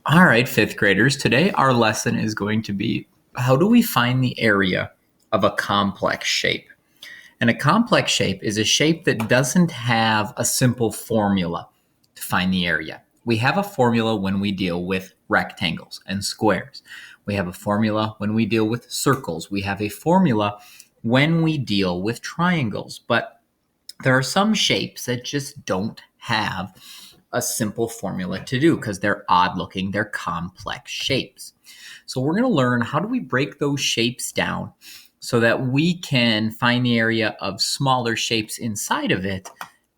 All right, fifth graders, today our lesson is going to be how do we find the area of a complex shape? And a complex shape is a shape that doesn't have a simple formula to find the area. We have a formula when we deal with rectangles and squares. We have a formula when we deal with circles. We have a formula when we deal with triangles. But there are some shapes that just don't have a simple formula to do because they're odd looking, they're complex shapes. So we're going to learn how do we break those shapes down so that we can find the area of smaller shapes inside of it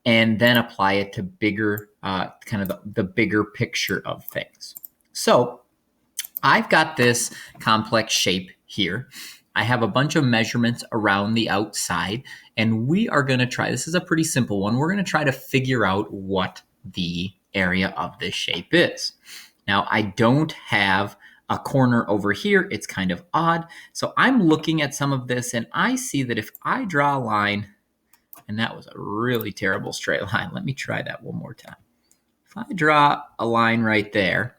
and then apply it to bigger, kind of the bigger picture of things. So I've got this complex shape here. I have a bunch of measurements around the outside, and we are going to try, this is a pretty simple one, we're going to try to figure out what the area of this shape is. Now, I don't have a corner over here. It's kind of odd. So I'm looking at some of this, and I see that if I draw a line, and that was a really terrible straight line. Let me try that one more time. If I draw a line right there,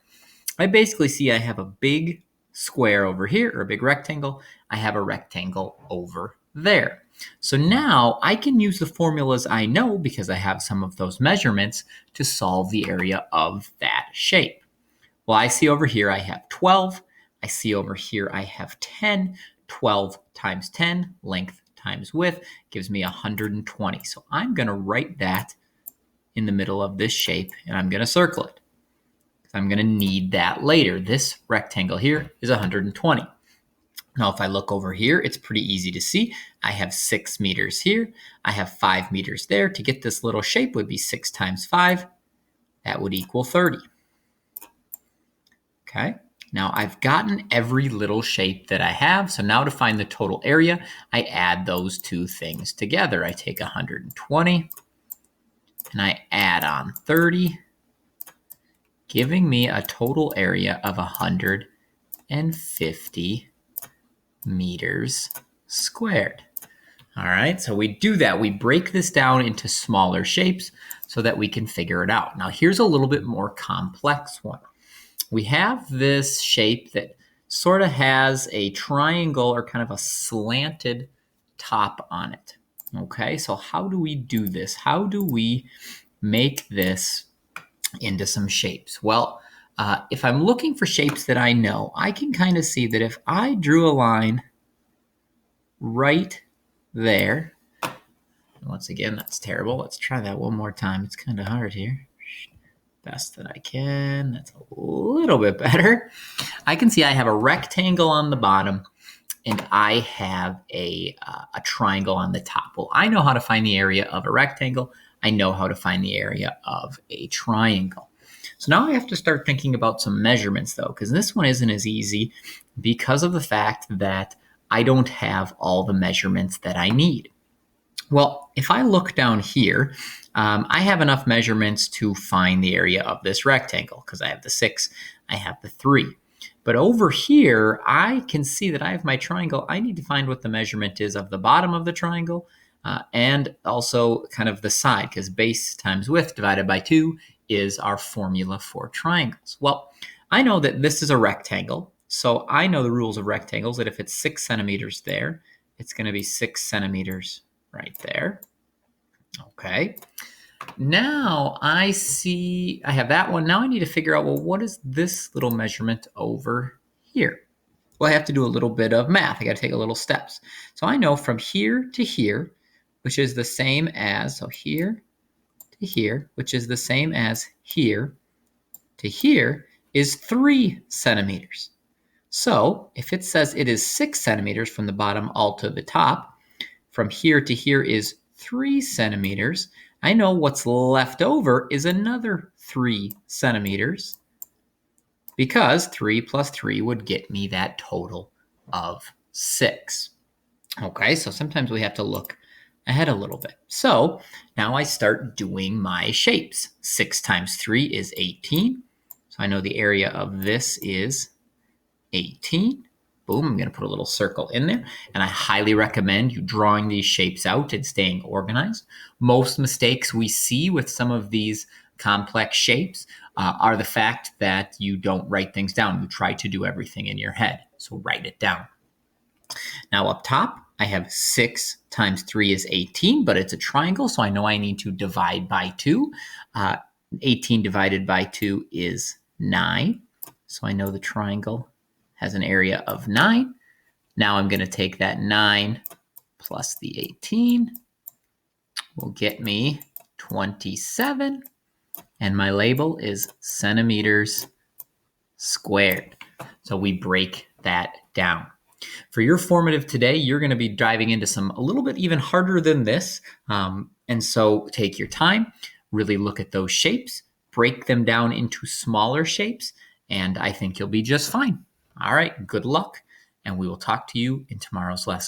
I basically see I have a big square over here, or a big rectangle. I have a rectangle over there. So now I can use the formulas I know because I have some of those measurements to solve the area of that shape. Well, I see over here I have 12. I see over here I have 10. 12 times 10, length times width, gives me 120. So I'm going to write that in the middle of this shape, and I'm going to circle it. I'm going to need that later. This rectangle here is 120. Now, if I look over here, it's pretty easy to see. I have 6 meters here. I have 5 meters there. To get this little shape would be 6 times 5. That would equal 30. Okay. Now, I've gotten every little shape that I have. So now to find the total area, I add those two things together. I take 120 and I add on 30, giving me a total area of 150 meters squared. All right, so we do that. We break this down into smaller shapes so that we can figure it out. Now, here's a little bit more complex one. We have this shape that sort of has a triangle or kind of a slanted top on it. Okay, so how do we do this? How do we make this into some shapes? Well, if I'm looking for shapes that I know, I can kind of see that if I drew a line right there, once again, that's terrible. Let's try that one more time. It's kind of hard here. Best that I can. That's a little bit better. I can see I have a rectangle on the bottom and I have a triangle on the top. Well, I know how to find the area of a rectangle. I know how to find the area of a triangle. So now I have to start thinking about some measurements though, because this one isn't as easy because of the fact that I don't have all the measurements that I need. Well, if I look down here, I have enough measurements to find the area of this rectangle because I have the 6, I have the 3. But over here, I can see that I have my triangle. I need to find what the measurement is of the bottom of the triangle and also kind of the side, because base times width divided by 2 is our formula for triangles. Well, I know that this is a rectangle, so I know the rules of rectangles, that if it's 6 centimeters there, it's going to be 6 centimeters right there. Okay. Now I see I have that one. Now I need to figure out, well, what is this little measurement over here? Well, I have to do a little bit of math. I got to take a little steps. So I know from here to here, which is the same as, so here to here, which is the same as here to here, is 3 centimeters. So if it says it is 6 centimeters from the bottom all to the top, from here to here is 3 centimeters. I know what's left over is another 3 centimeters because 3 plus 3 would get me that total of 6. Okay, so sometimes we have to look ahead a little bit. So now I start doing my shapes. 6 times 3 is 18. So I know the area of this is 18. Boom, I'm going to put a little circle in there. And I highly recommend you drawing these shapes out and staying organized. Most mistakes we see with some of these complex shapes are the fact that you don't write things down. You try to do everything in your head. So write it down. Now up top, I have 6 times 3 is 18, but it's a triangle, so I know I need to divide by 2. 18 divided by 2 is 9. So I know the triangle has an area of 9. Now I'm going to take that 9 plus the 18 will get me 27. And my label is centimeters squared. So we break that down. For your formative today, you're going to be diving into some a little bit even harder than this. And so take your time, really look at those shapes, break them down into smaller shapes, and I think you'll be just fine. All right, good luck, and we will talk to you in tomorrow's lesson.